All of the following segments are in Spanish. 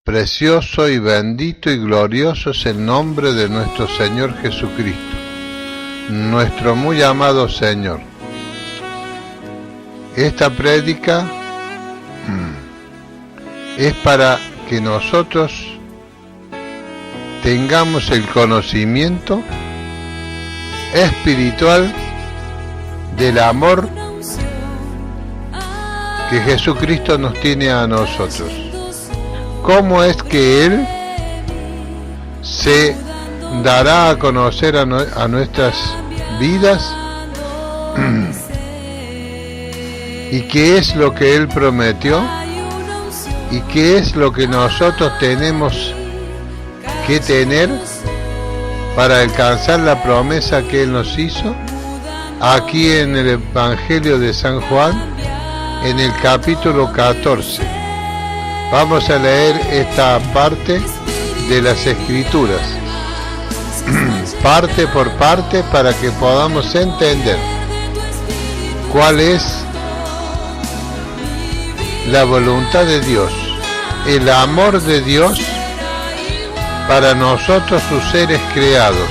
Precioso y bendito y glorioso es el nombre de nuestro Señor Jesucristo, nuestro muy amado Señor. Esta prédica es para que nosotros tengamos el conocimiento espiritual del amor que Jesucristo nos tiene a nosotros. ¿Cómo es que Él se dará a conocer a nuestras vidas? ¿Y qué es lo que Él prometió? ¿Y qué es lo que nosotros tenemos que tener para alcanzar la promesa que Él nos hizo? Aquí en el Evangelio de San Juan, en el capítulo 14. Vamos a leer esta parte de las Escrituras, parte por parte, para que podamos entender cuál es la voluntad de Dios, el amor de Dios para nosotros, sus seres creados,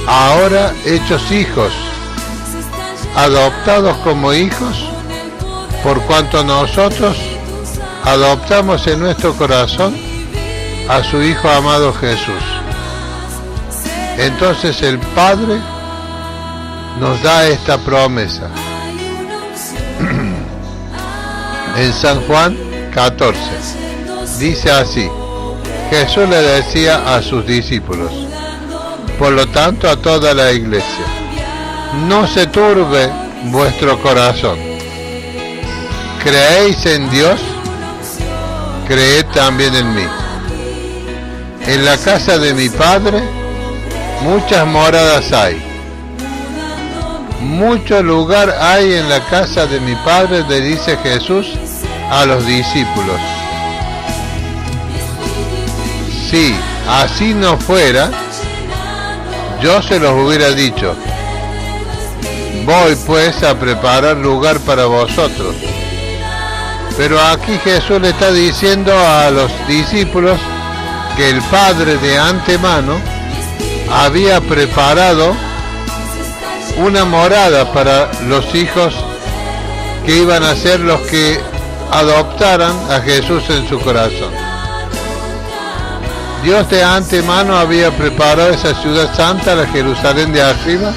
ahora hechos hijos, adoptados como hijos, por cuanto nosotros adoptamos en nuestro corazón a su Hijo amado Jesús. Entonces el Padre nos da esta promesa. En San Juan 14 dice así: Jesús le decía a sus discípulos, por lo tanto a toda la iglesia, no se turbe vuestro corazón. ¿Creéis en Dios? Creed también en mí. En la casa de mi Padre muchas moradas hay. Mucho lugar hay en la casa de mi Padre, le dice Jesús a los discípulos. Si así no fuera, yo se los hubiera dicho. Voy pues a preparar lugar para vosotros. Pero aquí Jesús le está diciendo a los discípulos que el Padre de antemano había preparado una morada para los hijos que iban a ser los que adoptaran a Jesús en su corazón. Dios de antemano había preparado esa ciudad santa, la Jerusalén de arriba,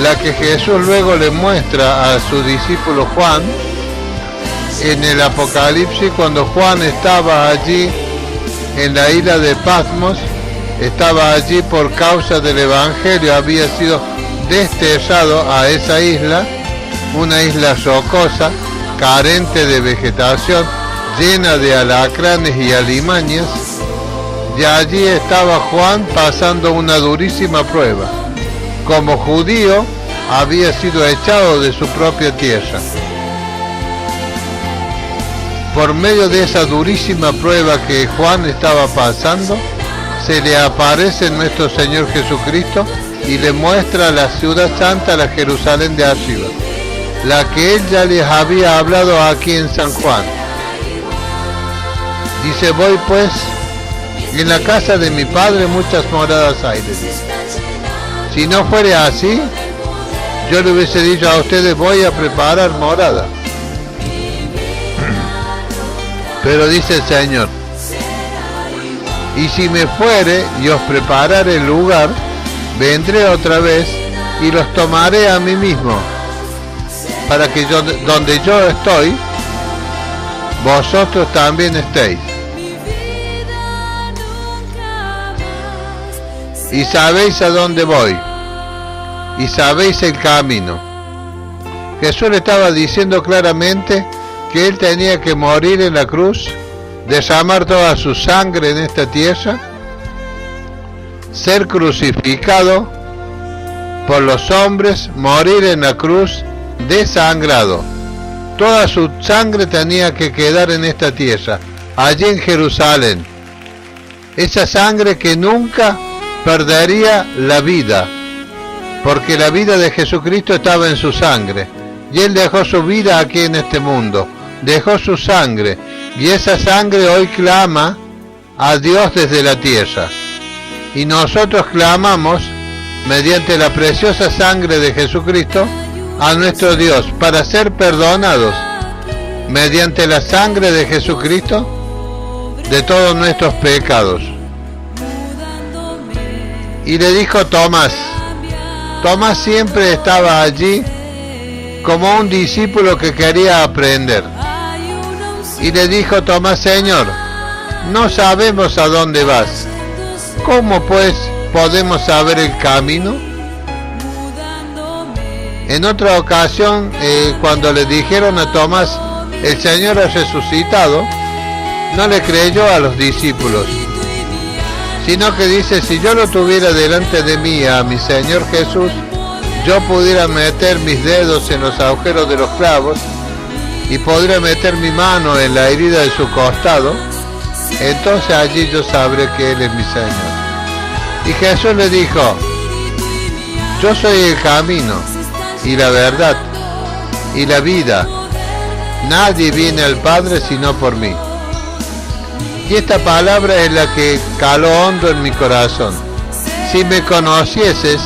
la que Jesús luego le muestra a su discípulo Juan en el Apocalipsis, cuando Juan estaba allí en la isla de Patmos, estaba allí por causa del Evangelio, había sido desterrado a esa isla, una isla rocosa, carente de vegetación, llena de alacranes y alimañas, y allí estaba Juan pasando una durísima prueba. Como judío, había sido echado de su propia tierra. Por medio de esa durísima prueba que Juan estaba pasando, se le aparece nuestro Señor Jesucristo y le muestra la ciudad santa, la Jerusalén de arriba, la que Él ya les había hablado aquí en San Juan. Dice, voy pues, en la casa de mi Padre muchas moradas hay. Si no fuera así, yo le hubiese dicho a ustedes, voy a preparar morada. Pero dice el Señor, y si me fuere y os preparare el lugar, vendré otra vez y los tomaré a mí mismo, para que donde yo estoy, vosotros también estéis. Y sabéis a dónde voy, y sabéis el camino. Jesús le estaba diciendo claramente que Él tenía que morir en la cruz, derramar toda su sangre en esta tierra, ser crucificado por los hombres, morir en la cruz desangrado. Toda su sangre tenía que quedar en esta tierra, allí en Jerusalén. Esa sangre que nunca perdería la vida, porque la vida de Jesucristo estaba en su sangre, y Él dejó su vida aquí en este mundo, dejó su sangre, Y esa sangre hoy clama a Dios desde la tierra. Y nosotros clamamos, mediante la preciosa sangre de Jesucristo, a nuestro Dios para ser perdonados, mediante la sangre de Jesucristo, de todos nuestros pecados. Y le dijo Tomás. Tomás siempre estaba allí como un discípulo que quería aprender. Y le dijo Tomás: Señor, no sabemos a dónde vas. ¿Cómo pues podemos saber el camino? En otra ocasión, cuando le dijeron a Tomás: el Señor ha resucitado, no le creyó a los discípulos, sino que dice: si yo lo tuviera delante de mí a mi Señor Jesús, yo pudiera meter mis dedos en los agujeros de los clavos y podría meter mi mano en la herida de su costado, entonces allí yo sabré que Él es mi Señor. Y Jesús le dijo: yo soy el camino y la verdad y la vida. Nadie viene al Padre sino por mí. Y esta palabra es la que caló hondo en mi corazón. Si me conocieses,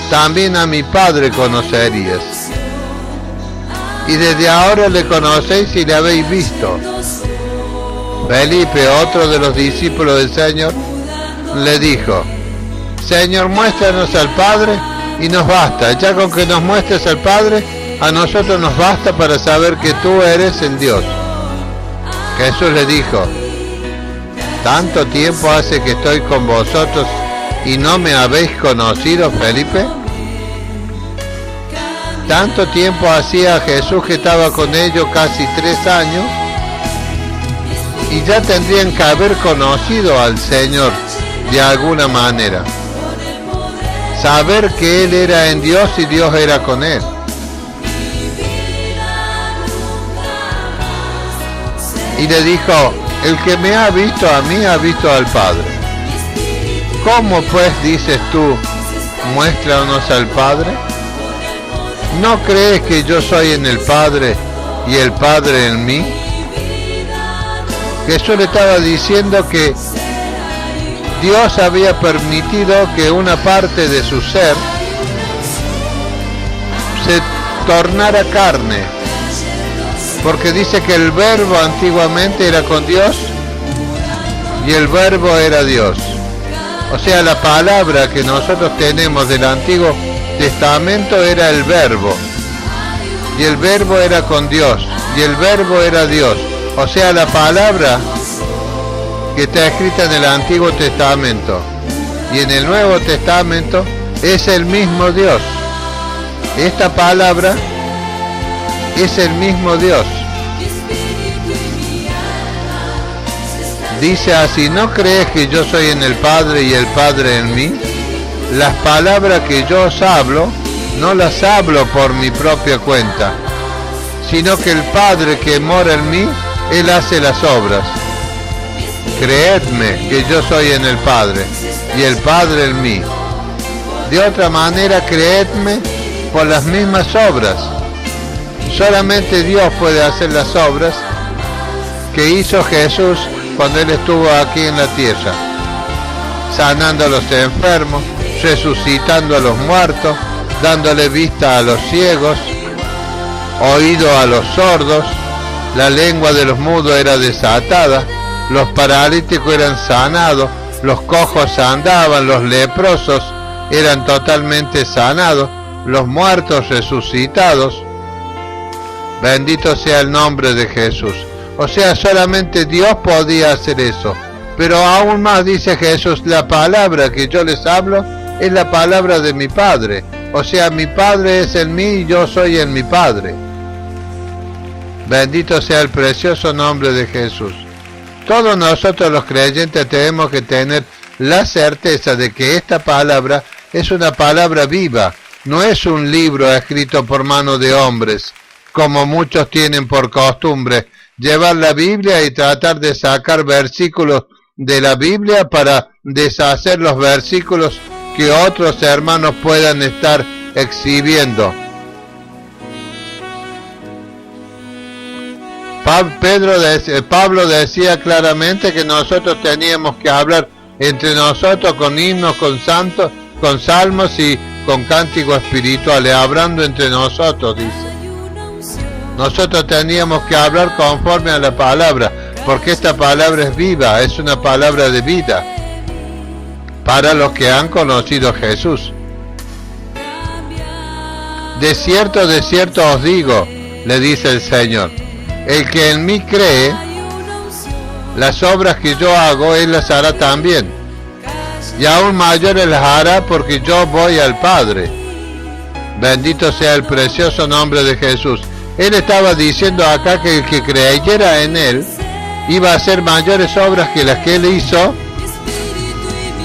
también a mi Padre conocerías. Y desde ahora le conocéis y le habéis visto. Felipe, otro de los discípulos del Señor, le dijo: Señor, muéstranos al Padre y nos basta. Ya con que nos muestres al Padre, a nosotros nos basta para saber que tú eres el Dios. Jesús le dijo: ¿tanto tiempo hace que estoy con vosotros y no me habéis conocido, Felipe? Tanto tiempo hacía Jesús que estaba con ellos, casi 3 años, y ya tendrían que haber conocido al Señor de alguna manera. Saber que Él era en Dios y Dios era con Él. Y le dijo: el que me ha visto a mí ha visto al Padre. ¿Cómo pues dices tú, muéstranos al Padre? ¿No crees que yo soy en el Padre y el Padre en mí? Jesús le estaba diciendo que Dios había permitido que una parte de su ser se tornara carne, porque dice que el verbo antiguamente era con Dios y el verbo era Dios. O sea, la palabra que nosotros tenemos del Antiguo Testamento era el verbo, y el verbo era con Dios y el verbo era Dios. O sea, la palabra que está escrita en el Antiguo Testamento y en el Nuevo Testamento es el mismo Dios. Esta palabra es el mismo Dios. Dice así: ¿no crees que yo soy en el Padre y el Padre en mí? Las palabras que yo os hablo, no las hablo por mi propia cuenta, sino que el Padre que mora en mí, Él hace las obras. Creedme que yo soy en el Padre y el Padre en mí. De otra manera, creedme por las mismas obras. Solamente Dios puede hacer las obras que hizo Jesús cuando Él estuvo aquí en la tierra, sanando a los enfermos, resucitando a los muertos, dándole vista a los ciegos, oído a los sordos, la lengua de los mudos era desatada, los paralíticos eran sanados, los cojos andaban, los leprosos eran totalmente sanados, los muertos resucitados. Bendito sea el nombre de Jesús. O sea, solamente Dios podía hacer eso. Pero aún más dice Jesús: la palabra que yo les hablo es la palabra de mi Padre. O sea, mi Padre es en mí y yo soy en mi Padre. Bendito sea el precioso nombre de Jesús. Todos nosotros los creyentes tenemos que tener la certeza de que esta palabra es una palabra viva. No es un libro escrito por mano de hombres, como muchos tienen por costumbre, llevar la Biblia y tratar de sacar versículos de la Biblia para deshacer los versículos que otros hermanos puedan estar exhibiendo. Pablo decía claramente que nosotros teníamos que hablar entre nosotros con himnos, con santos, con salmos y con cánticos espirituales, hablando entre nosotros, dice. Nosotros teníamos que hablar conforme a la palabra, porque esta palabra es viva, es una palabra de vida para los que han conocido a Jesús. De cierto os digo, le dice el Señor, el que en mí cree, las obras que yo hago, él las hará también, y aún mayores las hará, porque yo voy al Padre. Bendito sea el precioso nombre de Jesús. Él estaba diciendo acá que el que creyera en él iba a hacer mayores obras que las que él hizo,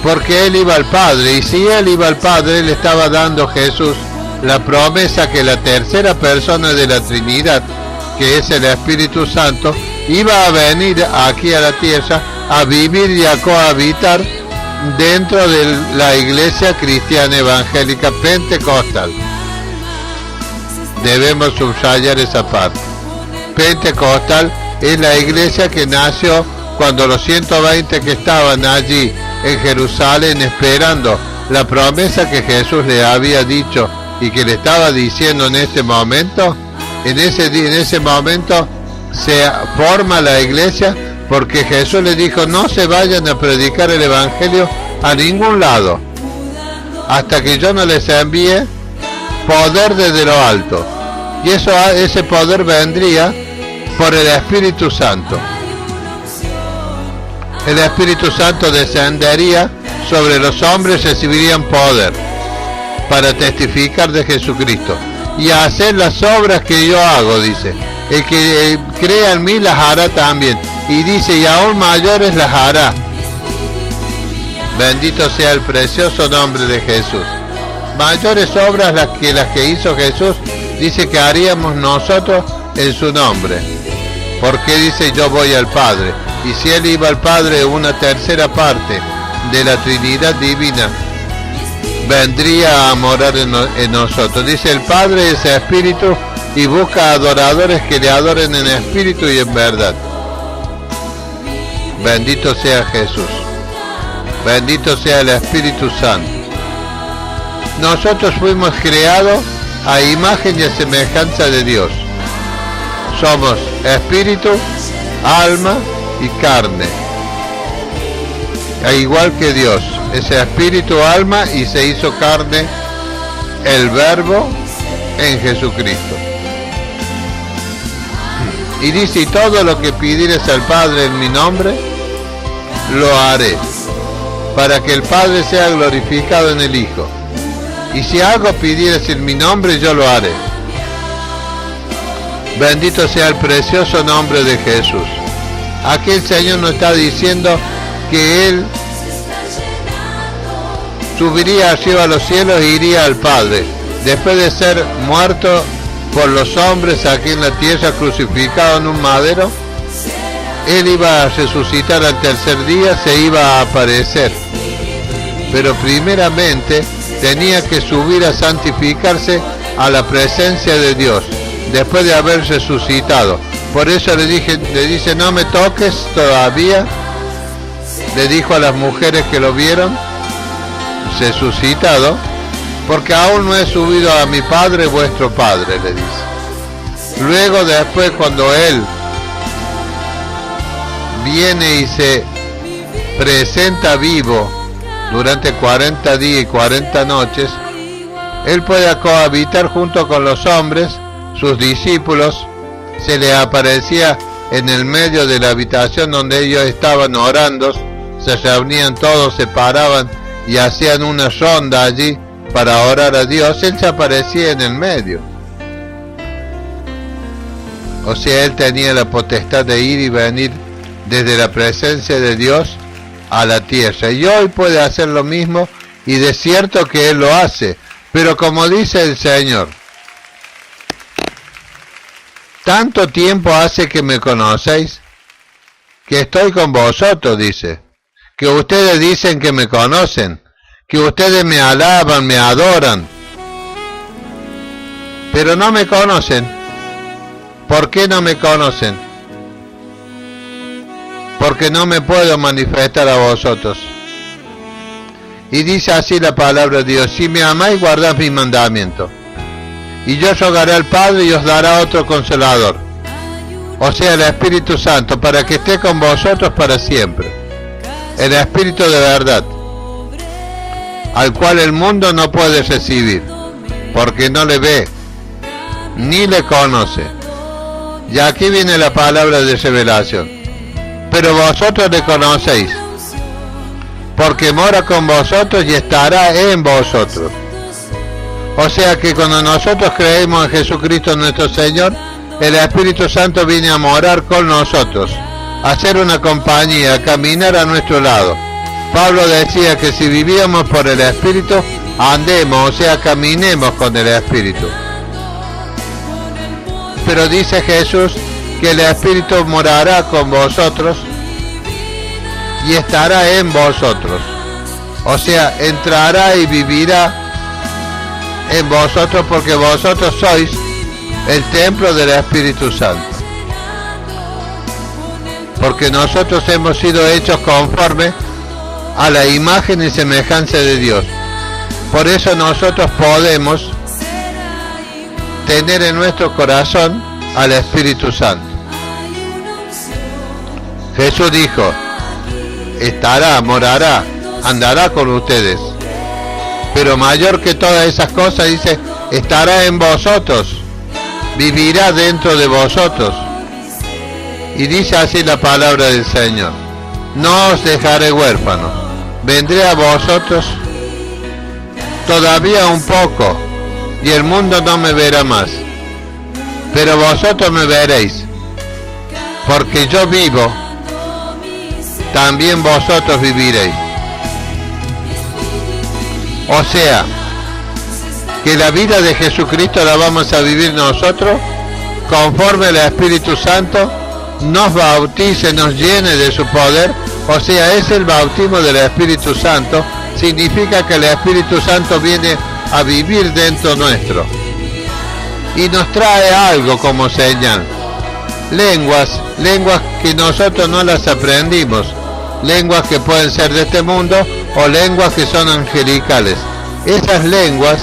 porque él iba al Padre. Y si él iba al Padre, él estaba dando a Jesús la promesa que la tercera persona de la Trinidad, que es el Espíritu Santo, iba a venir aquí a la tierra a vivir y a cohabitar dentro de la iglesia cristiana evangélica pentecostal. Debemos subrayar esa parte. Pentecostal es la iglesia que nació cuando los 120 que estaban allí en Jerusalén esperando la promesa que Jesús le había dicho y que le estaba diciendo en ese momento, en ese momento se forma la iglesia, porque Jesús le dijo: no se vayan a predicar el evangelio a ningún lado hasta que yo no les envíe poder desde lo alto. Y ese poder vendría por el Espíritu Santo. El Espíritu Santo descendería sobre los hombres, recibirían poder para testificar de Jesucristo y hacer las obras que yo hago, dice. El que crea en mí las hará también. Y dice, y aún mayores las hará. Bendito sea el precioso nombre de Jesús. Mayores obras las que hizo Jesús, dice que haríamos nosotros en su nombre. Porque dice, yo voy al Padre. Y si él iba al Padre, una tercera parte de la Trinidad divina vendría a morar en nosotros. Dice, el Padre es Espíritu y busca adoradores que le adoren en espíritu y en verdad. Bendito sea Jesús. Bendito sea el Espíritu Santo. Nosotros fuimos creados a imagen y a semejanza de Dios. Somos espíritu, alma y carne. Igual que Dios, es espíritu, alma y se hizo carne el Verbo en Jesucristo. Y dice, y todo lo que pidieres al Padre en mi nombre, lo haré, para que el Padre sea glorificado en el Hijo. Y si algo pidieres en mi nombre, yo lo haré. Bendito sea el precioso nombre de Jesús. Aquí el Señor nos está diciendo que Él subiría arriba a los cielos e iría al Padre. Después de ser muerto por los hombres aquí en la tierra, crucificado en un madero, Él iba a resucitar al tercer día, se iba a aparecer. Pero primeramente tenía que subir a santificarse a la presencia de Dios, después de haber resucitado. Por eso le dice, no me toques todavía, le dijo a las mujeres que lo vieron resucitado, porque aún no he subido a mi Padre, vuestro Padre, le dice. Luego, después, cuando Él viene y se presenta vivo durante 40 días y 40 noches, Él puede cohabitar junto con los hombres, sus discípulos. Se le aparecía en el medio de la habitación donde ellos estaban orando, se reunían todos, se paraban y hacían una ronda allí para orar a Dios. Él se aparecía en el medio. O sea, Él tenía la potestad de ir y venir desde la presencia de Dios a la tierra. Y hoy puede hacer lo mismo, y de cierto que Él lo hace. Pero como dice el Señor, tanto tiempo hace que me conocéis, que estoy con vosotros, dice, que ustedes dicen que me conocen, que ustedes me alaban, me adoran, pero no me conocen. ¿Por qué no me conocen? porque no me puedo manifestar a vosotros. Y dice así la palabra de Dios: si me amáis, guardad mis mandamientos. Y yo rogaré al Padre y os dará otro Consolador, o sea, el Espíritu Santo, para que esté con vosotros para siempre. El Espíritu de verdad, al cual el mundo no puede recibir, porque no le ve, ni le conoce. Y aquí viene la palabra de revelación. Pero vosotros le conocéis, porque mora con vosotros y estará en vosotros. O sea que cuando nosotros creemos en Jesucristo nuestro Señor, el Espíritu Santo viene a morar con nosotros, a hacer una compañía, a caminar a nuestro lado. Pablo decía que si vivíamos por el Espíritu, andemos, o sea, caminemos con el Espíritu. Pero dice Jesús que el Espíritu morará con vosotros y estará en vosotros. O sea, entrará y vivirá en vosotros, porque vosotros sois el templo del Espíritu Santo. Porque nosotros hemos sido hechos conforme a la imagen y semejanza de Dios. Por eso nosotros podemos tener en nuestro corazón al Espíritu Santo. Jesús dijo: estará, morará, andará con ustedes. Pero mayor que todas esas cosas, dice, estará en vosotros, vivirá dentro de vosotros. Y dice así la palabra del Señor: no os dejaré huérfanos, vendré a vosotros todavía un poco, y el mundo no me verá más, pero vosotros me veréis, porque yo vivo, también vosotros viviréis. O sea, que la vida de Jesucristo la vamos a vivir nosotros conforme el Espíritu Santo nos bautice, nos llene de su poder. O sea, es el bautismo del Espíritu Santo. Significa que el Espíritu Santo viene a vivir dentro nuestro y nos trae algo como señal. Lenguas que nosotros no las aprendimos, lenguas que pueden ser de este mundo o lenguas que son angelicales. Esas lenguas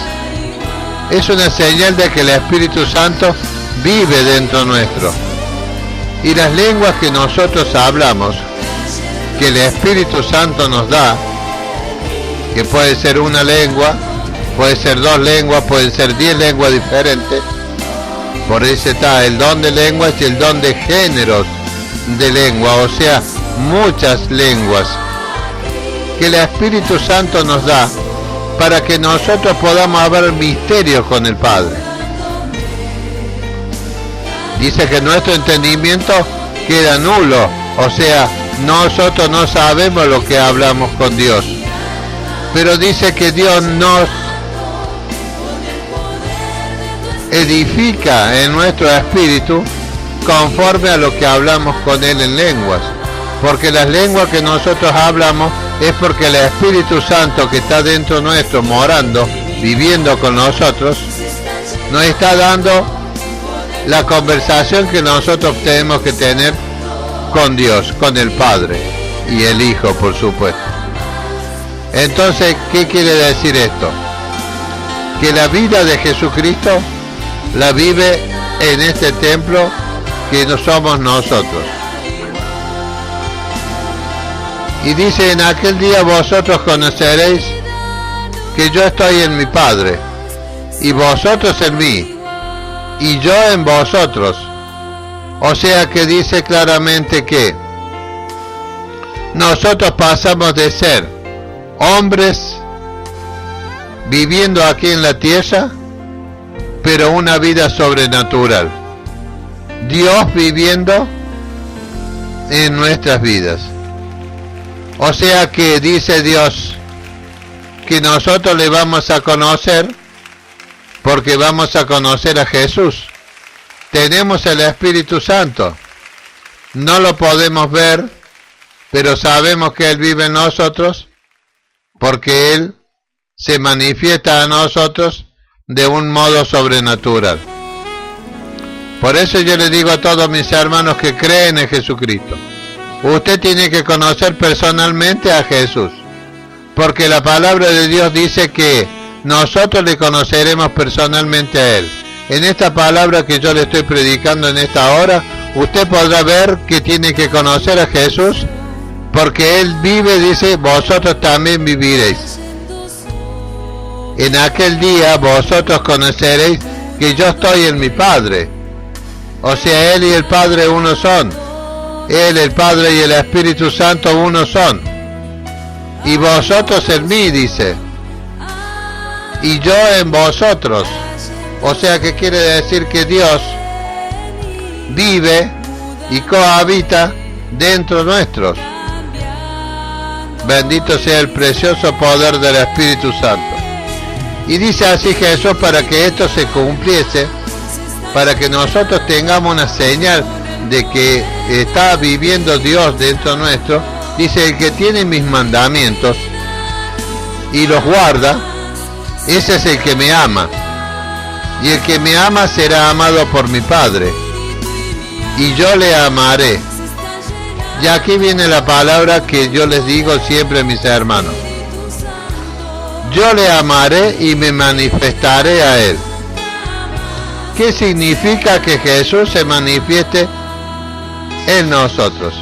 es una señal de que el Espíritu Santo vive dentro nuestro. Y las lenguas que nosotros hablamos, que el Espíritu Santo nos da, que puede ser una lengua, puede ser 2 lenguas, pueden ser 10 lenguas diferentes. Por eso está el don de lenguas y el don de géneros de lengua, o sea, muchas lenguas que el Espíritu Santo nos da para que nosotros podamos hablar misterios con el Padre. Dice que nuestro entendimiento queda nulo, o sea, nosotros no sabemos lo que hablamos con Dios. Pero dice que Dios nos edifica en nuestro espíritu conforme a lo que hablamos con Él en lenguas. Porque las lenguas que nosotros hablamos es porque el Espíritu Santo que está dentro nuestro, morando, viviendo con nosotros, nos está dando la conversación que nosotros tenemos que tener con Dios, con el Padre y el Hijo, por supuesto. Entonces, ¿qué quiere decir esto? Que la vida de Jesucristo la vive en este templo que no somos nosotros. Y dice: en aquel día vosotros conoceréis que yo estoy en mi Padre, y vosotros en mí, y yo en vosotros. O sea que dice claramente que nosotros pasamos de ser hombres viviendo aquí en la tierra, pero una vida sobrenatural. Dios viviendo en nuestras vidas. O sea que dice Dios que nosotros le vamos a conocer porque vamos a conocer a Jesús. Tenemos el Espíritu Santo. No lo podemos ver, pero sabemos que Él vive en nosotros porque Él se manifiesta a nosotros de un modo sobrenatural. Por eso yo le digo a todos mis hermanos que creen en Jesucristo: usted tiene que conocer personalmente a Jesús, porque la palabra de Dios dice que nosotros le conoceremos personalmente a Él. En esta palabra que yo le estoy predicando en esta hora, usted podrá ver que tiene que conocer a Jesús, porque Él vive, dice, vosotros también viviréis. En aquel día vosotros conoceréis que yo estoy en mi Padre. O sea, Él y el Padre uno son. Él, el Padre y el Espíritu Santo uno son. Y vosotros en mí, dice. Y yo en vosotros. O sea, que quiere decir que Dios vive y cohabita dentro nuestros. Bendito sea el precioso poder del Espíritu Santo. Y dice así Jesús, para que esto se cumpliese, para que nosotros tengamos una señal de que está viviendo Dios dentro nuestro, dice, el que tiene mis mandamientos y los guarda, ese es el que me ama. Y el que me ama será amado por mi Padre, y yo le amaré. Y aquí viene la palabra que yo les digo siempre a mis hermanos. Yo le amaré y me manifestaré a Él. ¿Qué significa que Jesús se manifieste en nosotros?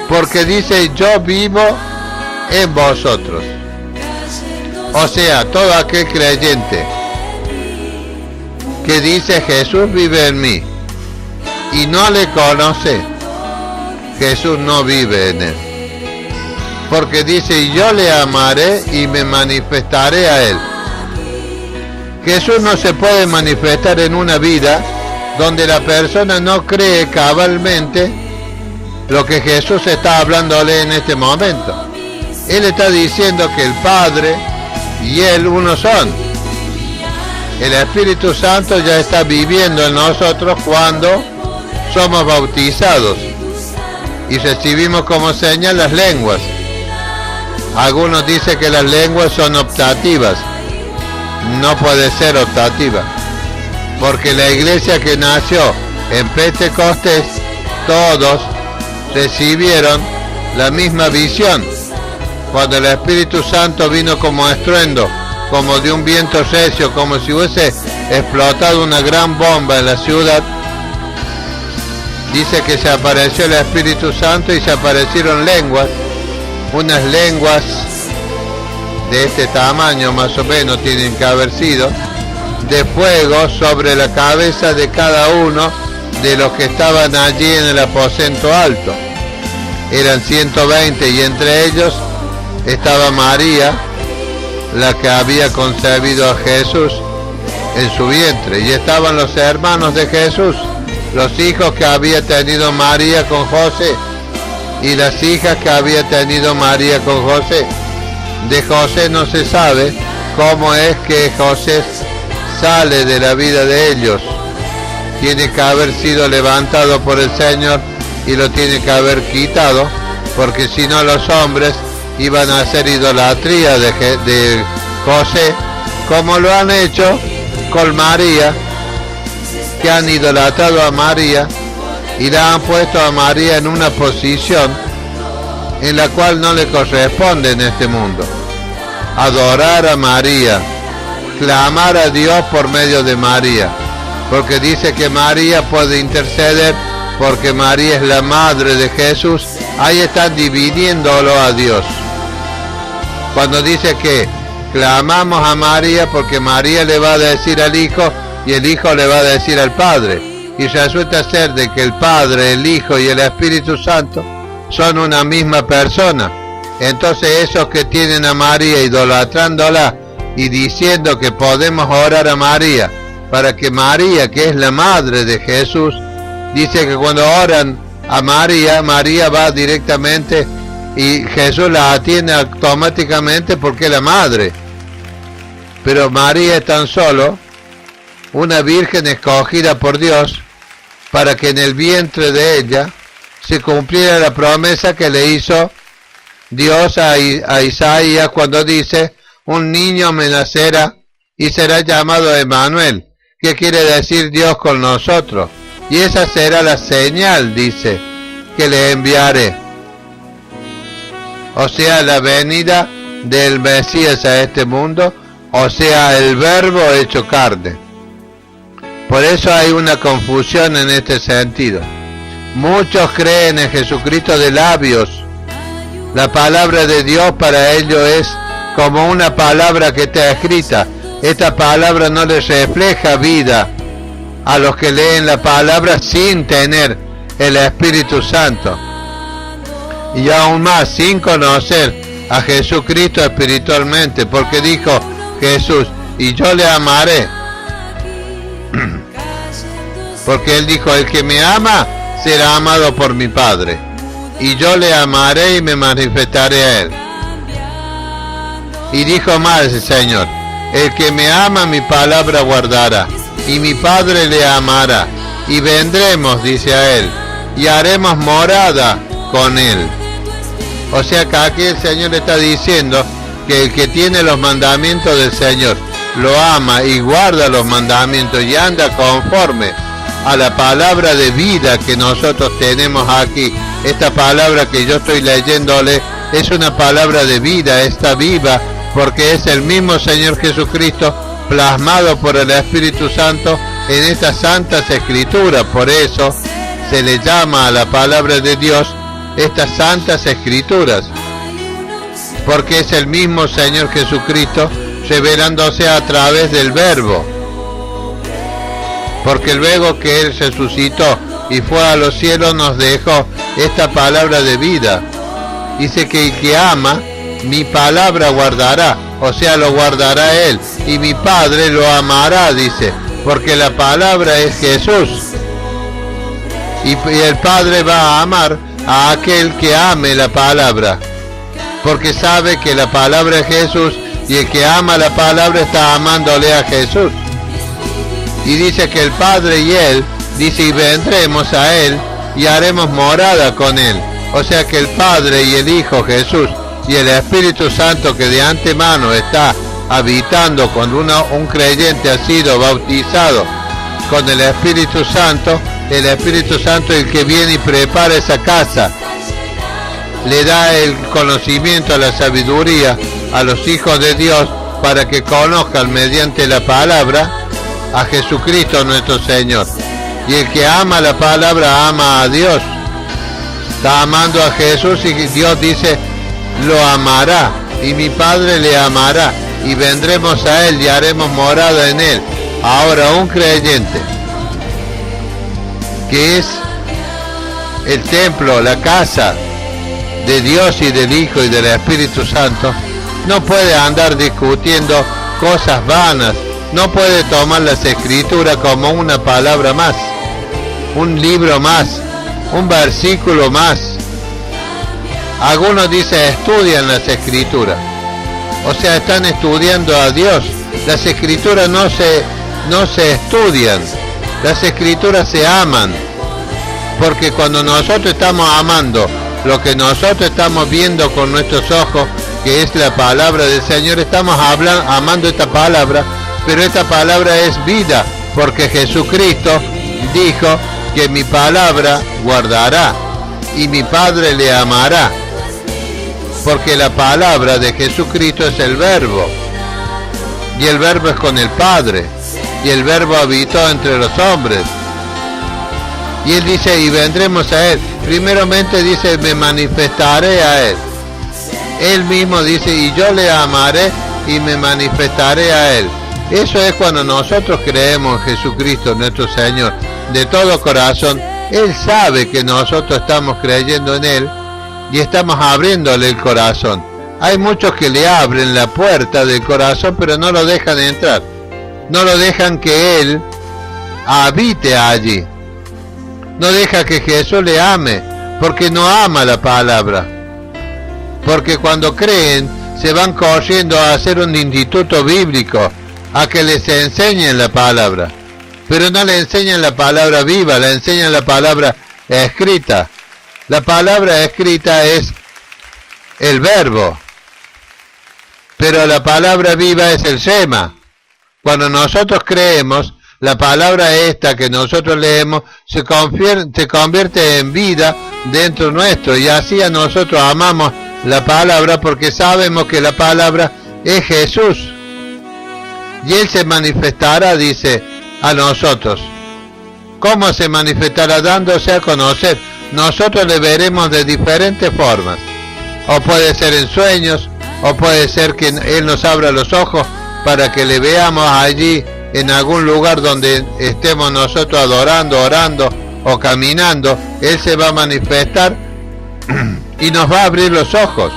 Porque dice, yo vivo en vosotros. O sea, todo aquel creyente que dice Jesús vive en mí y no le conoce, Jesús no vive en él. Porque dice, yo le amaré y me manifestaré a Él. Jesús no se puede manifestar en una vida donde la persona no cree cabalmente lo que Jesús está hablándole en este momento. Él está diciendo que el Padre y Él uno son. El Espíritu Santo ya está viviendo en nosotros cuando somos bautizados y recibimos como señal las lenguas. Algunos dicen que las lenguas son optativas. No puede ser optativa, porque la iglesia que nació en Pentecostés, todos recibieron la misma visión. Cuando el Espíritu Santo vino como estruendo, como de un viento recio, como si hubiese explotado una gran bomba en la ciudad, dice que se apareció el Espíritu Santo y se aparecieron lenguas, unas lenguas de este tamaño más o menos tienen que haber sido, de fuego sobre la cabeza de cada uno de los que estaban allí en el aposento alto. Eran 120 y entre ellos estaba María, la que había concebido a Jesús en su vientre, y estaban los hermanos de Jesús, los hijos que había tenido María con José y las hijas que había tenido María con José. De José no se sabe cómo es que José sale de la vida de ellos. Tiene que haber sido levantado por el Señor y lo tiene que haber quitado, porque si no los hombres iban a hacer idolatría de José, como lo han hecho con María, que han idolatrado a María y la han puesto a María en una posición en la cual no le corresponde en este mundo. Adorar a María, clamar a Dios por medio de María, porque dice que María puede interceder, porque María es la madre de Jesús. Ahí están dividiéndolo a Dios. Cuando dice que clamamos a María, porque María le va a decir al Hijo y el Hijo le va a decir al Padre, y resulta ser de que el Padre, el Hijo y el Espíritu Santo son una misma persona. Entonces esos que tienen a María idolatrándola y diciendo que podemos orar a María para que María, que es la madre de Jesús, dice que cuando oran a María, María va directamente y Jesús la atiende automáticamente porque es la madre. Pero María es tan solo una virgen escogida por Dios para que en el vientre de ella se cumpliera la promesa que le hizo Dios a Isaías cuando dice: un niño me nacerá y será llamado Emmanuel, que quiere decir Dios con nosotros. Y esa será la señal, dice, que le enviaré. O sea, la venida del Mesías a este mundo, o sea, el verbo hecho carne. Por eso hay una confusión en este sentido. Muchos creen en Jesucristo de labios. La palabra de Dios para ellos es como una palabra que está escrita. Esta palabra no les refleja vida a los que leen la palabra sin tener el Espíritu Santo. Y aún más, sin conocer a Jesucristo espiritualmente, porque dijo Jesús, y yo le amaré. Porque él dijo, el que me ama será amado por mi Padre, y yo le amaré y me manifestaré a él. Y dijo más el Señor, el que me ama mi palabra guardará, y mi Padre le amará, y vendremos, dice a él, y haremos morada con él. O sea que aquí el Señor está diciendo que el que tiene los mandamientos del Señor, lo ama y guarda los mandamientos y anda conforme a la palabra de vida que nosotros tenemos aquí. Esta palabra que yo estoy leyéndole es una palabra de vida, está viva, porque es el mismo Señor Jesucristo plasmado por el Espíritu Santo en estas santas escrituras. Por eso se le llama a la palabra de Dios estas santas escrituras, porque es el mismo Señor Jesucristo revelándose a través del verbo, porque luego que Él resucitó y fue a los cielos nos dejó esta palabra de vida. Dice que el que ama mi palabra guardará, o sea, lo guardará Él, y mi Padre lo amará, dice, porque la palabra es Jesús, y el Padre va a amar a aquel que ame la palabra, porque sabe que la palabra es Jesús, y el que ama la palabra está amándole a Jesús. Y dice que el Padre y Él, dice, y vendremos a Él y haremos morada con Él. O sea que el Padre y el Hijo Jesús y el Espíritu Santo, que de antemano está habitando cuando un creyente ha sido bautizado con el Espíritu Santo es el que viene y prepara esa casa, le da el conocimiento, la sabiduría a los hijos de Dios para que conozcan mediante la palabra a Jesucristo nuestro Señor. Y el que ama la palabra ama a Dios, está amando a Jesús, y Dios dice lo amará, y mi Padre le amará, y vendremos a Él y haremos morada en Él. Ahora un creyente que es el templo, la casa de Dios y del Hijo y del Espíritu Santo, no puede andar discutiendo cosas vanas, no puede tomar las Escrituras como una palabra más, un libro más, un versículo más. Algunos dicen estudian las Escrituras, o sea, están estudiando a Dios. Las Escrituras no se estudian, las Escrituras se aman, porque cuando nosotros estamos amando lo que nosotros estamos viendo con nuestros ojos, que es la palabra del Señor, estamos amando esta palabra, pero esta palabra es vida, porque Jesucristo dijo que mi palabra guardará y mi Padre le amará, porque la palabra de Jesucristo es el verbo, y el verbo es con el Padre, y el verbo habitó entre los hombres. Y Él dice, y vendremos a Él. Primeramente dice, me manifestaré a Él. Él mismo dice, y yo le amaré y me manifestaré a Él. Eso es cuando nosotros creemos en Jesucristo nuestro Señor de todo corazón. Él sabe que nosotros estamos creyendo en Él y estamos abriéndole el corazón. Hay muchos que le abren la puerta del corazón, pero no lo dejan entrar. No lo dejan que Él habite allí. No deja que Jesús le ame, porque no ama la palabra. Porque cuando creen, se van corriendo a hacer un instituto bíblico, a que les enseñen la palabra. Pero no le enseñan la palabra viva, le enseñan la palabra escrita. La palabra escrita es el verbo, pero la palabra viva es el Shema. Cuando nosotros creemos, la palabra esta que nosotros leemos se convierte en vida, dentro nuestro, y así a nosotros amamos la palabra porque sabemos que la palabra es Jesús. Y Él se manifestará, dice, a nosotros. ¿Cómo se manifestará? Dándose a conocer. Nosotros le veremos de diferentes formas. O puede ser en sueños, o puede ser que Él nos abra los ojos para que le veamos allí en algún lugar donde estemos nosotros adorando, orando o caminando. Él se va a manifestar y nos va a abrir los ojos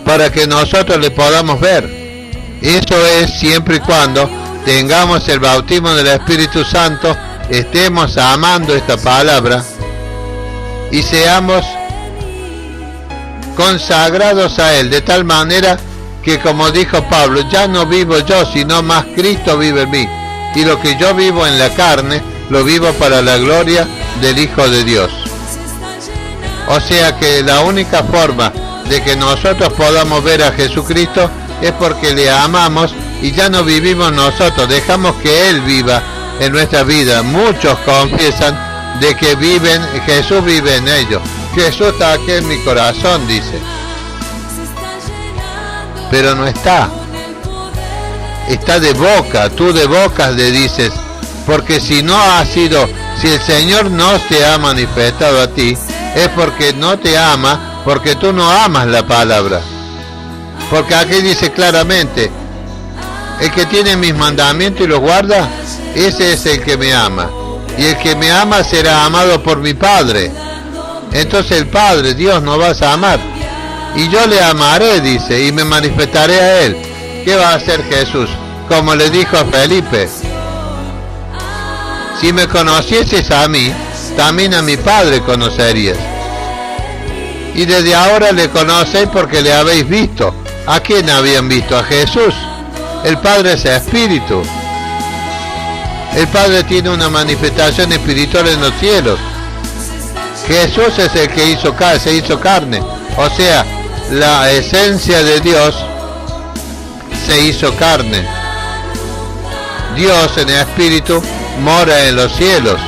para que nosotros le podamos ver. Eso es siempre y cuando tengamos el bautismo del Espíritu Santo, estemos amando esta palabra y seamos consagrados a Él, de tal manera que, como dijo Pablo, ya no vivo yo, sino más Cristo vive en mí, y lo que yo vivo en la carne, lo vivo para la gloria del Hijo de Dios. O sea que la única forma de que nosotros podamos ver a Jesucristo es porque le amamos y ya no vivimos nosotros, dejamos que Él viva en nuestra vida. Muchos confiesan de que Jesús vive en ellos. Jesús está aquí en mi corazón, dice. Pero no está. Está de boca, tú de boca le dices, porque si el Señor no te ha manifestado a ti, es porque no te ama, porque tú no amas la palabra. Porque aquí dice claramente, el que tiene mis mandamientos y los guarda, ese es el que me ama. Y el que me ama será amado por mi Padre. Entonces el Padre, Dios, nos vas a amar. Y yo le amaré, dice, y me manifestaré a Él. ¿Qué va a hacer Jesús? Como le dijo a Felipe, si me conocieses a mí, también a mi Padre conocerías. Y desde ahora le conocéis porque le habéis visto. ¿A quién habían visto? A Jesús. El Padre es Espíritu. El Padre tiene una manifestación espiritual en los cielos. Jesús es el que se hizo carne. O sea, la esencia de Dios se hizo carne. Dios en el Espíritu mora en los cielos.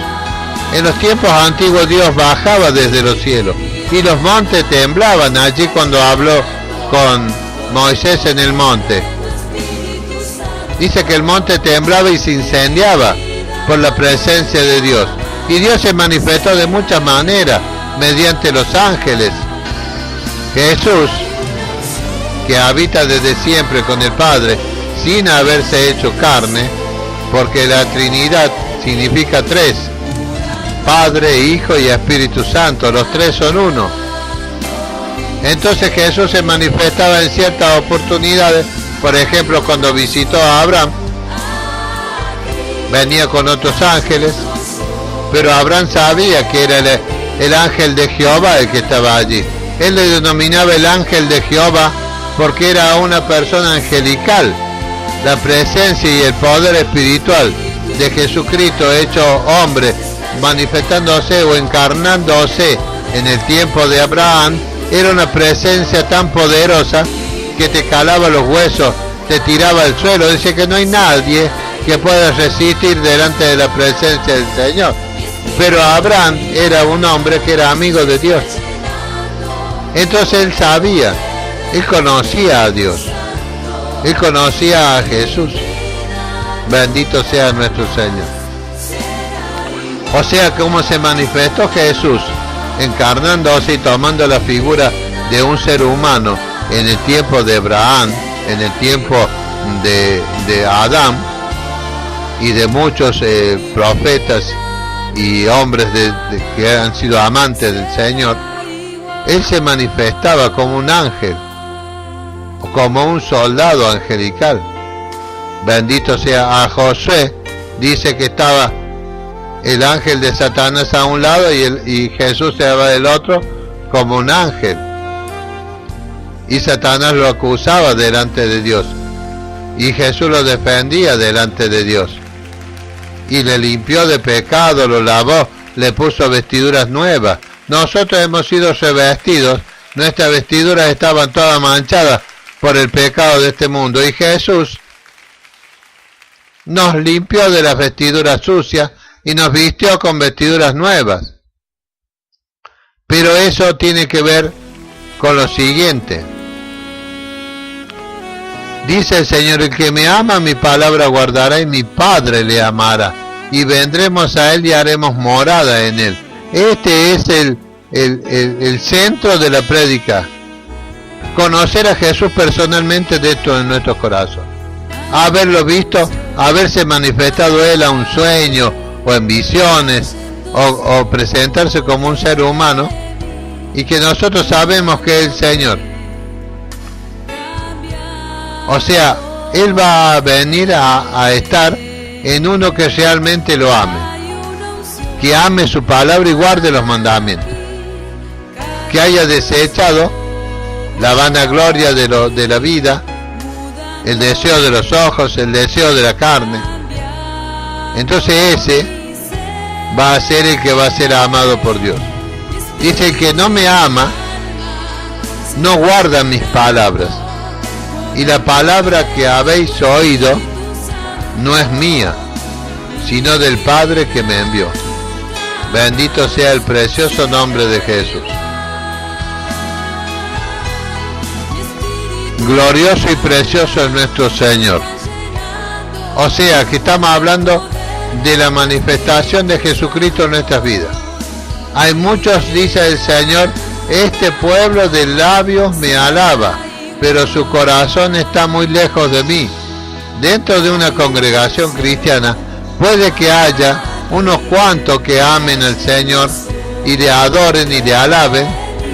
En los tiempos antiguos Dios bajaba desde los cielos y los montes temblaban allí cuando habló con Moisés en el monte. Dice que el monte temblaba y se incendiaba por la presencia de Dios. Y Dios se manifestó de muchas maneras, mediante los ángeles. Jesús, que habita desde siempre con el Padre, sin haberse hecho carne, porque la Trinidad significa tres: Padre, Hijo y Espíritu Santo, los tres son uno. Entonces Jesús se manifestaba en ciertas oportunidades, por ejemplo cuando visitó a Abraham, venía con otros ángeles, pero Abraham sabía que era el ángel de Jehová el que estaba allí. Él le denominaba el ángel de Jehová porque era una persona angelical. La presencia y el poder espiritual de Jesucristo hecho hombre, manifestándose o encarnándose en el tiempo de Abraham, era una presencia tan poderosa que te calaba los huesos, te tiraba al suelo. Dice que no hay nadie que pueda resistir delante de la presencia del Señor. Pero Abraham era un hombre que era amigo de Dios. Entonces él sabía, él conocía a Dios, él conocía a Jesús. Bendito sea nuestro Señor. O sea, como se manifestó Jesús, encarnándose y tomando la figura de un ser humano en el tiempo de Abraham, en el tiempo de Adán y de muchos profetas y hombres que han sido amantes del Señor. Él se manifestaba como un ángel, o como un soldado angelical. Bendito sea. A Josué dice que estaba el ángel de Satanás a un lado y Jesús estaba del otro como un ángel. Y Satanás lo acusaba delante de Dios. Y Jesús lo defendía delante de Dios. Y le limpió de pecado, lo lavó, le puso vestiduras nuevas. Nosotros hemos sido revestidos, nuestras vestiduras estaban todas manchadas por el pecado de este mundo. Y Jesús nos limpió de las vestiduras sucias y nos vistió con vestiduras nuevas. Pero eso tiene que ver con lo siguiente. Dice el Señor, el que me ama, mi palabra guardará y mi Padre le amará. Y vendremos a él y haremos morada en él. Este es el centro de la prédica. Conocer a Jesús personalmente dentro de nuestros corazones. Haberlo visto, haberse manifestado él a un sueño o en visiones o presentarse como un ser humano y que nosotros sabemos que es el Señor. O sea, él va a venir a estar en uno que realmente lo ame, que ame su palabra y guarde los mandamientos, que haya desechado la vanagloria de la vida, el deseo de los ojos, el deseo de la carne. Entonces ese va a ser el que va a ser amado por Dios. Dice, el que no me ama no guarda mis palabras, y la palabra que habéis oído no es mía, sino del Padre que me envió. Bendito sea el precioso nombre de Jesús. Glorioso y precioso es nuestro Señor. O sea, que estamos hablando de la manifestación de Jesucristo en nuestras vidas. Hay muchos, dice el Señor, este pueblo de labios me alaba, pero su corazón está muy lejos de mí. Dentro de una congregación cristiana puede que haya unos cuantos que amen al Señor y le adoren y le alaben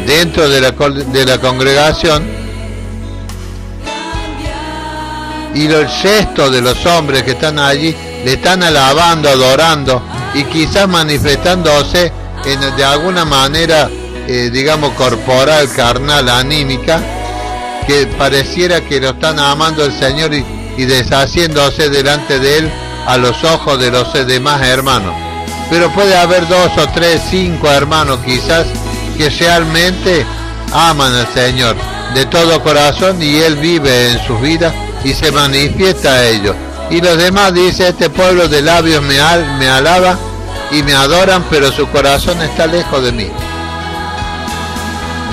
dentro de la congregación, y el resto de los hombres que están allí le están alabando, adorando y quizás manifestándose de alguna manera, digamos, corporal, carnal, anímica, que pareciera que lo están amando al Señor y deshaciéndose delante de él a los ojos de los demás hermanos. Pero puede haber 2 o 3, 5 hermanos quizás que realmente aman al Señor de todo corazón y él vive en sus vidas y se manifiesta a ellos. Y los demás, dice, este pueblo de labios me alaba y me adoran, pero su corazón está lejos de mí.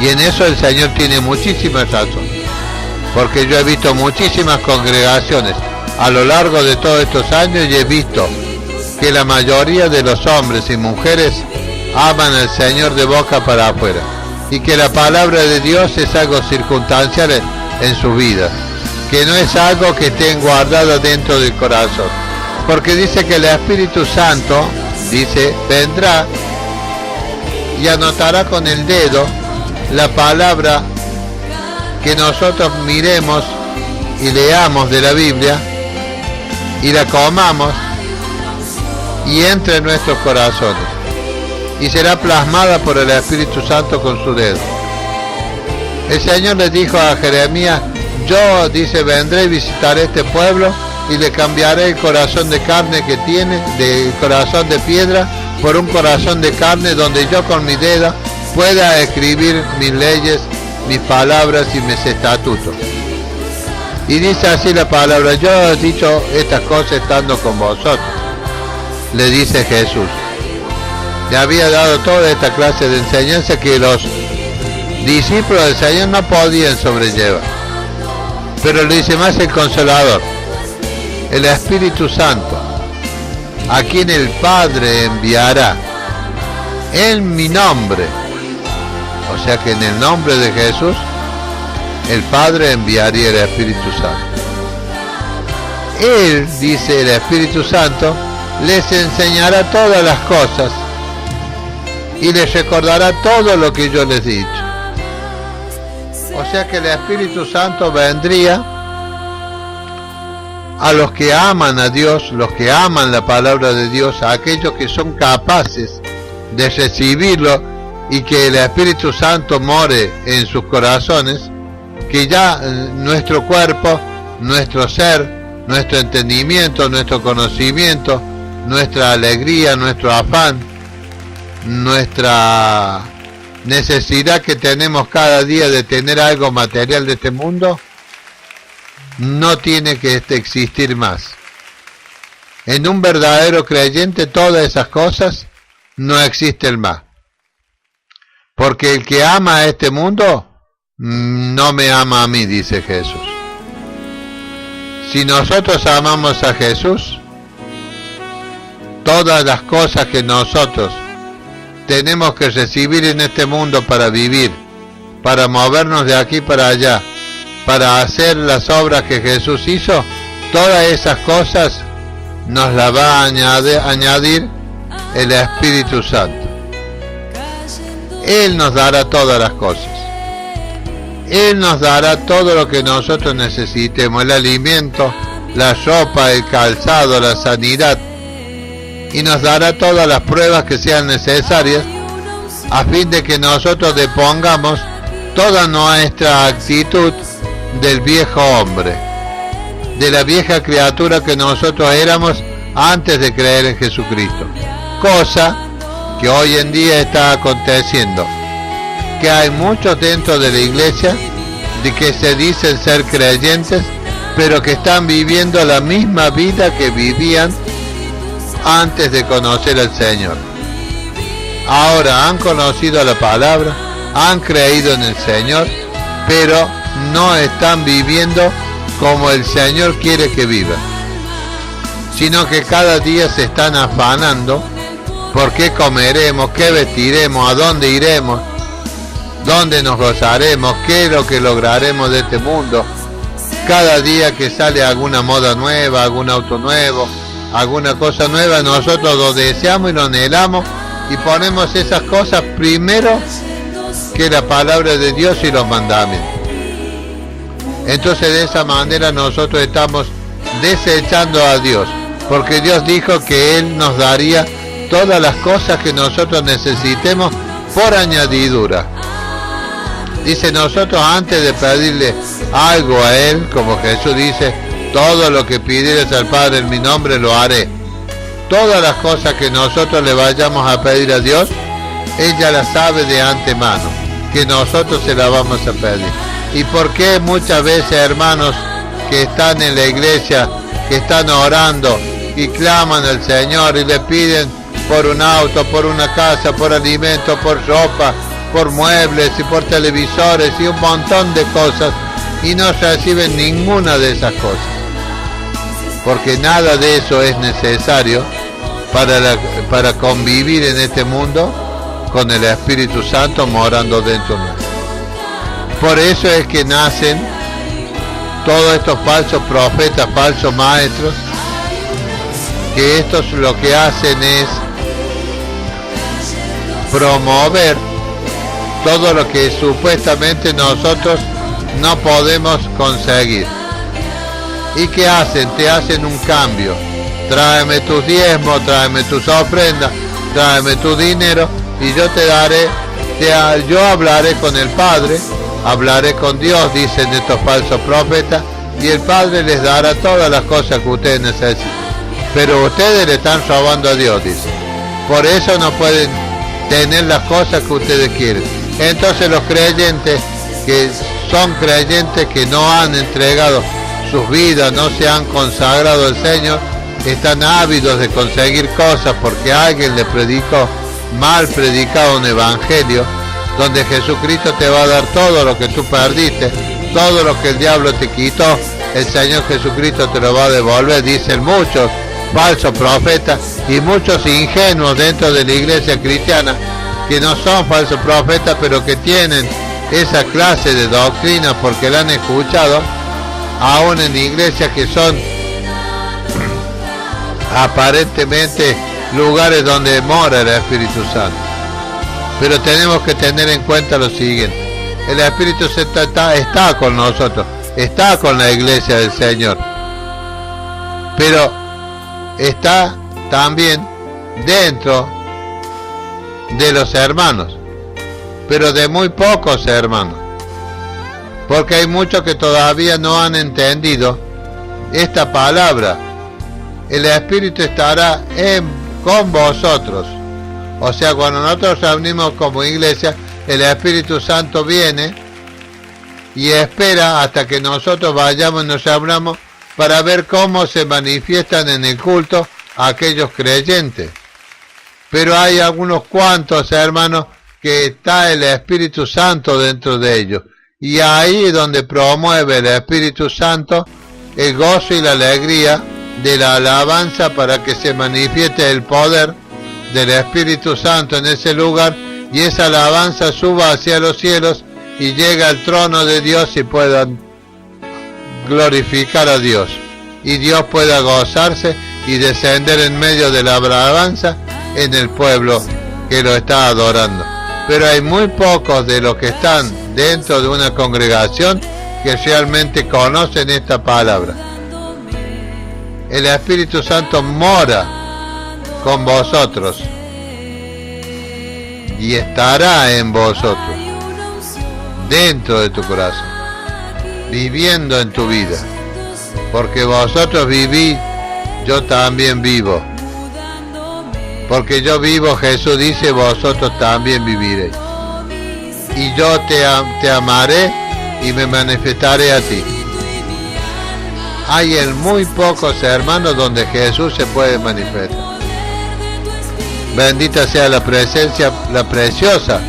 Y en eso el Señor tiene muchísima razón, porque yo he visto muchísimas congregaciones a lo largo de todos estos años y he visto que la mayoría de los hombres y mujeres aman al Señor de boca para afuera y que la palabra de Dios es algo circunstancial en su vida, que no es algo que estén guardado dentro del corazón, porque dice que el Espíritu Santo, dice, vendrá y anotará con el dedo la palabra que nosotros miremos y leamos de la Biblia y la comamos y entre en nuestros corazones y será plasmada por el Espíritu Santo con su dedo. El Señor le dijo a Jeremías, yo, dice, vendré y visitaré este pueblo y le cambiaré el corazón de carne que tiene, del corazón de piedra, por un corazón de carne donde yo con mi dedo pueda escribir mis leyes, mis palabras y mis estatutos. Y dice así la palabra, yo he dicho estas cosas estando con vosotros, le dice Jesús. Le había dado toda esta clase de enseñanza que los discípulos del Señor no podían sobrellevar. Pero le dice más el Consolador, el Espíritu Santo, a quien el Padre enviará en mi nombre. O sea que en el nombre de Jesús, el Padre enviaría el Espíritu Santo. Él, dice el Espíritu Santo, les enseñará todas las cosas y les recordará todo lo que yo les he dicho. O sea que el Espíritu Santo vendría a los que aman a Dios, los que aman la palabra de Dios, a aquellos que son capaces de recibirlo y que el Espíritu Santo more en sus corazones, que ya nuestro cuerpo, nuestro ser, nuestro entendimiento, nuestro conocimiento, nuestra alegría, nuestro afán, nuestra necesidad que tenemos cada día de tener algo material de este mundo, no tiene que existir más. En un verdadero creyente todas esas cosas no existen más. Porque el que ama a este mundo no me ama a mí, dice Jesús. Si nosotros amamos a Jesús, todas las cosas que nosotros tenemos que recibir en este mundo para vivir, para movernos de aquí para allá, para hacer las obras que Jesús hizo, todas esas cosas nos las va a añadir el Espíritu Santo. Él nos dará todas las cosas. Él nos dará todo lo que nosotros necesitemos, el alimento, la ropa, el calzado, la sanidad, y nos dará todas las pruebas que sean necesarias a fin de que nosotros depongamos toda nuestra actitud del viejo hombre, de la vieja criatura que nosotros éramos antes de creer en Jesucristo. Cosa que hoy en día está aconteciendo, que hay muchos dentro de la iglesia de que se dicen ser creyentes, pero que están viviendo la misma vida que vivían antes de conocer al Señor. Ahora han conocido la palabra, han creído en el Señor, pero no están viviendo como el Señor quiere que vivan, sino que cada día se están afanando por qué comeremos, qué vestiremos, a dónde iremos, dónde nos gozaremos, qué es lo que lograremos de este mundo. Cada día que sale alguna moda nueva, algún auto nuevo, alguna cosa nueva, nosotros lo deseamos y lo anhelamos y ponemos esas cosas primero que la palabra de Dios y los mandamientos. Entonces de esa manera nosotros estamos desechando a Dios, porque Dios dijo que Él nos daría todas las cosas que nosotros necesitemos por añadidura. Dice, nosotros antes de pedirle algo a Él, como Jesús dice, todo lo que pidieres al Padre en mi nombre lo haré. Todas las cosas que nosotros le vayamos a pedir a Dios, Él ya las sabe de antemano, que nosotros se las vamos a pedir. ¿Y por qué muchas veces hermanos que están en la iglesia, que están orando y claman al Señor y le piden por un auto, por una casa, por alimentos, por ropa, por muebles y por televisores y un montón de cosas, y no reciben ninguna de esas cosas? Porque nada de eso es necesario para convivir en este mundo con el Espíritu Santo morando dentro de nosotros. Por eso es que nacen todos estos falsos profetas, falsos maestros, que estos lo que hacen es promover todo lo que supuestamente nosotros no podemos conseguir. ¿Y qué hacen? Te hacen un cambio. Tráeme tus diezmos, tráeme tus ofrendas, tráeme tu dinero y yo te daré, yo hablaré con el Padre, hablaré con Dios, dicen estos falsos profetas, y el Padre les dará todas las cosas que ustedes necesitan. Pero ustedes le están robando a Dios, dice. Por eso no pueden tener las cosas que ustedes quieren. Entonces los creyentes, que son creyentes que no han entregado sus vidas, no se han consagrado al Señor, están ávidos de conseguir cosas porque alguien le predicó, mal predicado un evangelio, donde Jesucristo te va a dar todo lo que tú perdiste, todo lo que el diablo te quitó, el Señor Jesucristo te lo va a devolver, dicen muchos falsos profetas y muchos ingenuos dentro de la iglesia cristiana, que no son falsos profetas, pero que tienen esa clase de doctrina porque la han escuchado, aún en iglesias que son aparentemente lugares donde mora el Espíritu Santo. Pero tenemos que tener en cuenta lo siguiente: el Espíritu Santo está con nosotros, está con la iglesia del Señor, pero está también dentro de los hermanos, pero de muy pocos hermanos, porque hay muchos que todavía no han entendido esta palabra. El Espíritu estará con vosotros. O sea, cuando nosotros reunimos como iglesia, el Espíritu Santo viene y espera hasta que nosotros vayamos y nos reunamos para ver cómo se manifiestan en el culto aquellos creyentes. Pero hay algunos cuantos hermanos que está el Espíritu Santo dentro de ellos. Y ahí es donde promueve el Espíritu Santo el gozo y la alegría de la alabanza para que se manifieste el poder del Espíritu Santo en ese lugar y esa alabanza suba hacia los cielos y llega al trono de Dios y puedan glorificar a Dios. Y Dios pueda gozarse y descender en medio de la alabanza en el pueblo que lo está adorando. Pero hay muy pocos de los que están dentro de una congregación que realmente conocen esta palabra. El Espíritu Santo mora con vosotros y estará en vosotros, dentro de tu corazón, viviendo en tu vida. Porque vosotros vivís, yo también vivo. Porque yo vivo, Jesús dice, vosotros también viviréis. Y yo te amaré y me manifestaré a ti. Hay en muy pocos hermanos donde Jesús se puede manifestar. Bendita sea la presencia, la preciosa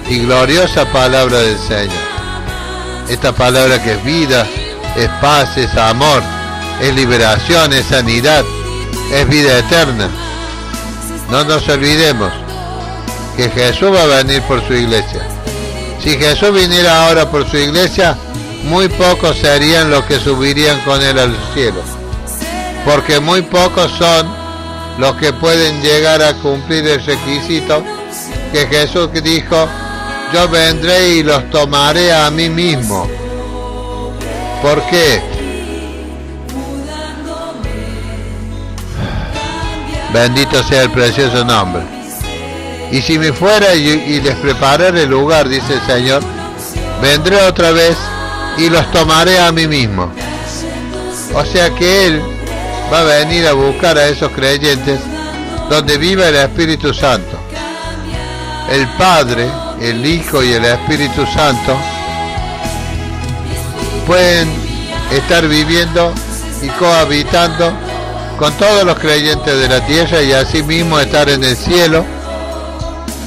y gloriosa palabra del Señor. Esta palabra que es vida, es paz, es amor, es liberación, es sanidad, es vida eterna. No nos olvidemos que Jesús va a venir por su iglesia. Si Jesús viniera ahora por su iglesia, muy pocos serían los que subirían con él al cielo. Porque muy pocos son los que pueden llegar a cumplir el requisito que Jesús dijo, yo vendré y los tomaré a mí mismo. ¿Por qué? Bendito sea el precioso nombre. Y si me fuera y les prepararé el lugar, dice el Señor, vendré otra vez y los tomaré a mí mismo. O sea que Él va a venir a buscar a esos creyentes donde vive el Espíritu Santo. El Padre, el Hijo y el Espíritu Santo pueden estar viviendo y cohabitando con todos los creyentes de la tierra y así mismo estar en el cielo,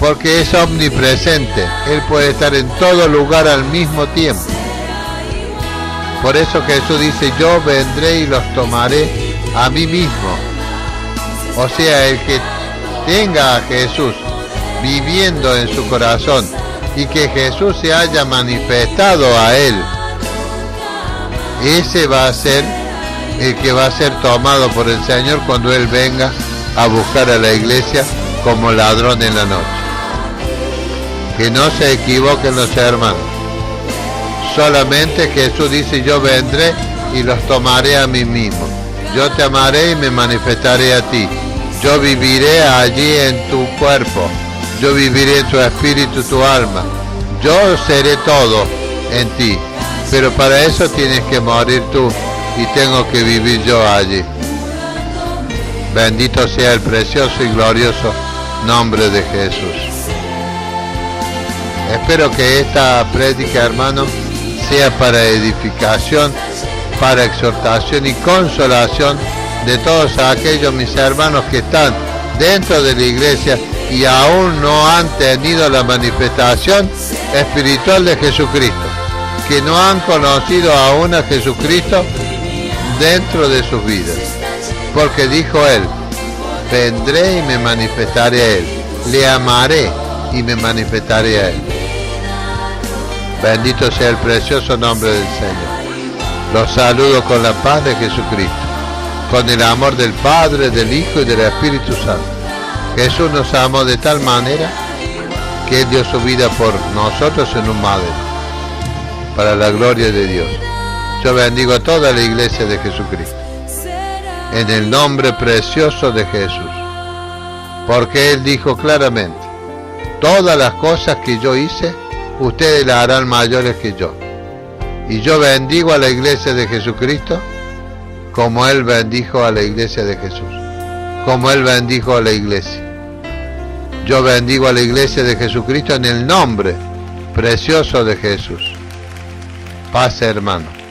porque es omnipresente. Él puede estar en todo lugar al mismo tiempo. Por eso Jesús dice, yo vendré y los tomaré a mí mismo. O sea, el que tenga a Jesús viviendo en su corazón y que Jesús se haya manifestado a él, ese va a ser el que va a ser tomado por el Señor cuando Él venga a buscar a la iglesia como ladrón en la noche. Que no se equivoquen los hermanos. Solamente Jesús dice, yo vendré y los tomaré a mí mismo. Yo te amaré y me manifestaré a ti. Yo viviré allí en tu cuerpo. Yo viviré en tu espíritu, tu alma. Yo seré todo en ti. Pero para eso tienes que morir tú y tengo que vivir yo allí. Bendito sea el precioso y glorioso nombre de Jesús. Espero que esta prédica, hermano, sea para edificación, para exhortación y consolación de todos aquellos mis hermanos que están dentro de la iglesia y aún no han tenido la manifestación espiritual de Jesucristo, que no han conocido aún a Jesucristo dentro de sus vidas. Porque dijo Él, vendré y me manifestaré a Él, le amaré y me manifestaré a Él. Bendito sea el precioso nombre del Señor. Los saludo con la paz de Jesucristo, con el amor del Padre, del Hijo y del Espíritu Santo. Jesús nos amó de tal manera que Él dio su vida por nosotros en un madero, para la gloria de Dios. Yo bendigo a toda la iglesia de Jesucristo, en el nombre precioso de Jesús, porque Él dijo claramente, todas las cosas que yo hice, ustedes las harán mayores que yo. Y yo bendigo a la iglesia de Jesucristo, como Él bendijo a la iglesia de Jesús, como Él bendijo a la iglesia. Yo bendigo a la iglesia de Jesucristo en el nombre precioso de Jesús. Paz, hermano.